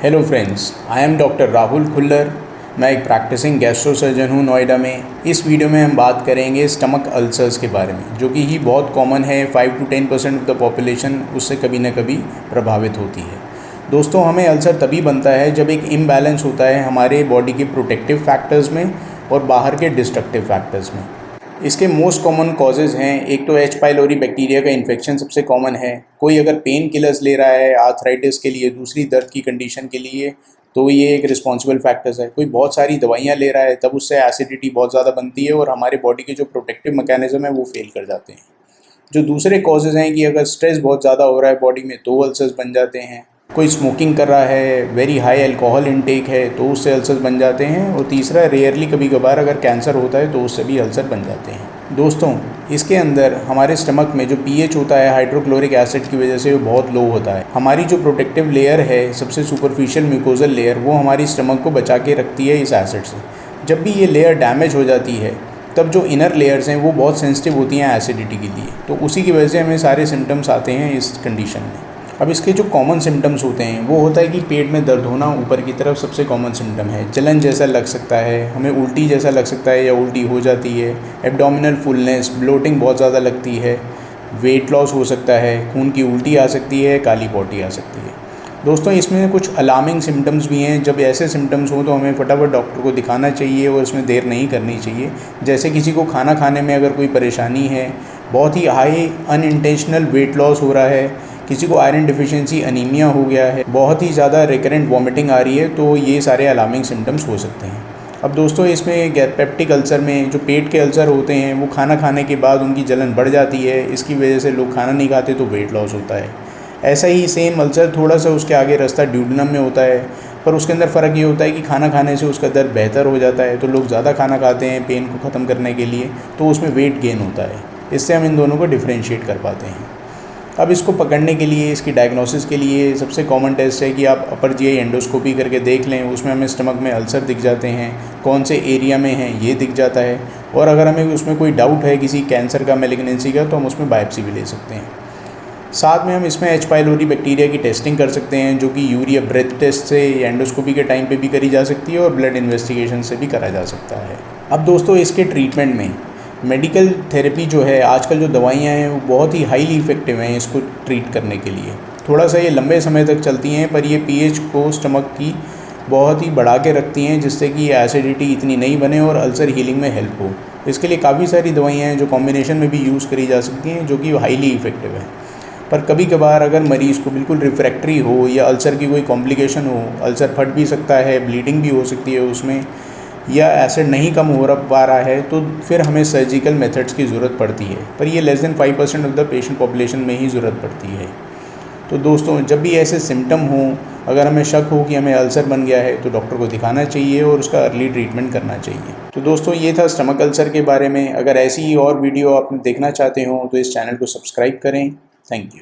Hello friends, I am doctor Rahul Khullar. मैं एक practising gastro surgeon हूँ नोएडा में। इस वीडियो में हम बात करेंगे स्टमक अल्सर्स के बारे में, जो कि ही बहुत कॉमन है। 5 to 10% ऑफ द पॉपुलेशन उससे कभी न कभी प्रभावित होती है। दोस्तों, हमें अल्सर तभी बनता है जब एक इम्बैलेंस होता है हमारे बॉडी के प्रोटेक्टिव फैक्टर्स में और बाहर के डिस्ट्रक्टिव फैक्टर्स में। इसके मोस्ट कॉमन कॉजेज़ हैं, एक तो एच पाइलोरी बैक्टीरिया का इन्फेक्शन सबसे कॉमन है। कोई अगर पेन किलर्स ले रहा है आर्थराइटिस के लिए, दूसरी दर्द की कंडीशन के लिए, तो ये एक रिस्पॉन्सिबल फैक्टर्स है। कोई बहुत सारी दवाइयाँ ले रहा है, तब उससे एसिडिटी बहुत ज़्यादा बनती है और हमारे बॉडी के जो प्रोटेक्टिव मैकेनिज्म है वो फेल कर जाते हैं। जो दूसरे कॉजेज़ हैं कि अगर स्ट्रेस बहुत ज़्यादा हो रहा है बॉडी में तो अल्सर्स बन जाते हैं। कोई स्मोकिंग कर रहा है, वेरी हाई अल्कोहल इनटेक है तो उससे अल्सर्स बन जाते हैं। और तीसरा, रेयरली कभी कभार अगर कैंसर होता है तो उससे भी अल्सर बन जाते हैं। दोस्तों, इसके अंदर हमारे स्टमक में जो पीएच होता है हाइड्रोक्लोरिक एसिड की वजह से वो बहुत लो होता है। हमारी जो प्रोटेक्टिव लेयर है, सबसे सुपरफिशियल म्यूकोजल लेयर, वो हमारी स्टमक को बचा के रखती है इस एसिड से। जब भी ये लेयर डैमेज हो जाती है तब जो इनर लेयर्स हैं वो बहुत सेंसिटिव होती हैं एसिडिटी के लिए, तो उसी की वजह से हमें सारे सिम्टम्स आते हैं इस कंडीशन में। अब इसके जो कॉमन सिम्टम्स होते हैं वो होता है कि पेट में दर्द होना ऊपर की तरफ सबसे कॉमन सिम्टम है। जलन जैसा लग सकता है, हमें उल्टी जैसा लग सकता है या उल्टी हो जाती है। एब्डोमिनल फुलनेस, ब्लोटिंग बहुत ज़्यादा लगती है। वेट लॉस हो सकता है, खून की उल्टी आ सकती है, काली पॉटी आ सकती है। दोस्तों, इसमें कुछ अलार्मिंग सिम्टम्स भी हैं। जब ऐसे सिम्टम्स हों तो हमें फटाफट डॉक्टर को दिखाना चाहिए और इसमें देर नहीं करनी चाहिए। जैसे किसी को खाना खाने में अगर कोई परेशानी है, बहुत ही हाई अनइंटेंशनल वेट लॉस हो रहा है, किसी को आयरन डिफिशिएंसी अनीमिया हो गया है, बहुत ही ज़्यादा रिकरेंट वॉमिटिंग आ रही है, तो ये सारे अलार्मिंग सिम्टम्स हो सकते हैं। अब दोस्तों, इसमें पेप्टिक अल्सर में जो पेट के अल्सर होते हैं वो खाना खाने के बाद उनकी जलन बढ़ जाती है। इसकी वजह से लोग खाना नहीं खाते तो वेट लॉस होता है। ऐसा ही सेम अल्सर थोड़ा सा उसके आगे रास्ता ड्यूडेनम में होता है, पर उसके अंदर फ़र्क ये होता है कि खाना खाने से उसका दर्द बेहतर हो जाता है। तो लोग ज़्यादा खाना खाते हैं पेन को ख़त्म करने के लिए, तो उसमें वेट गेन होता है। इससे हम इन दोनों को डिफ्रेंशिएट कर पाते हैं। अब इसको पकड़ने के लिए, इसकी डायग्नोसिस के लिए सबसे कॉमन टेस्ट है कि आप अपर जीआई एंडोस्कोपी करके देख लें। उसमें हमें स्टमक में अल्सर दिख जाते हैं, कौन से एरिया में हैं ये दिख जाता है। और अगर हमें उसमें कोई डाउट है किसी कैंसर का, मैलिग्नेंसी का, तो हम उसमें बायोप्सी भी ले सकते हैं। साथ में हम इसमें एच पाइलोरी बैक्टीरिया की टेस्टिंग कर सकते हैं, जो कि यूरिया ब्रेथ टेस्ट से या एंडोस्कोपी के टाइम पे भी करी जा सकती है और ब्लड इन्वेस्टिगेशन से भी करा जा सकता है। अब दोस्तों, इसके ट्रीटमेंट में मेडिकल थेरेपी जो है, आजकल जो दवाइयाँ हैं वो बहुत ही हाईली इफ़ेक्टिव हैं इसको ट्रीट करने के लिए। थोड़ा सा ये लंबे समय तक चलती हैं, पर ये पीएच को स्टमक की बहुत ही बढ़ा के रखती हैं, जिससे कि एसिडिटी इतनी नहीं बने और अल्सर हीलिंग में हेल्प हो। इसके लिए काफ़ी सारी दवाइयाँ हैं जो कॉम्बिनेशन में भी यूज़ करी जा सकती हैं, जो कि हाईली इफ़ेक्टिव है। पर कभी कभार अगर मरीज़ को बिल्कुल रिफ्रैक्टरी हो या अल्सर की कोई कॉम्प्लिकेशन हो, अल्सर फट भी सकता है, ब्लीडिंग भी हो सकती है उसमें, या एसिड नहीं कम हो पा रहा है, तो फिर हमें सर्जिकल मेथड्स की ज़रूरत पड़ती है। पर ये less than 5% of the patient population में ही ज़रूरत पड़ती है। तो दोस्तों, जब भी ऐसे सिम्टम हों, अगर हमें शक हो कि हमें अल्सर बन गया है, तो डॉक्टर को दिखाना चाहिए और उसका अर्ली ट्रीटमेंट करना चाहिए। तो दोस्तों, ये था स्टमक अल्सर के बारे में। अगर ऐसी ही और वीडियो आप देखना चाहते हो तो इस चैनल को सब्सक्राइब करें। Thank you.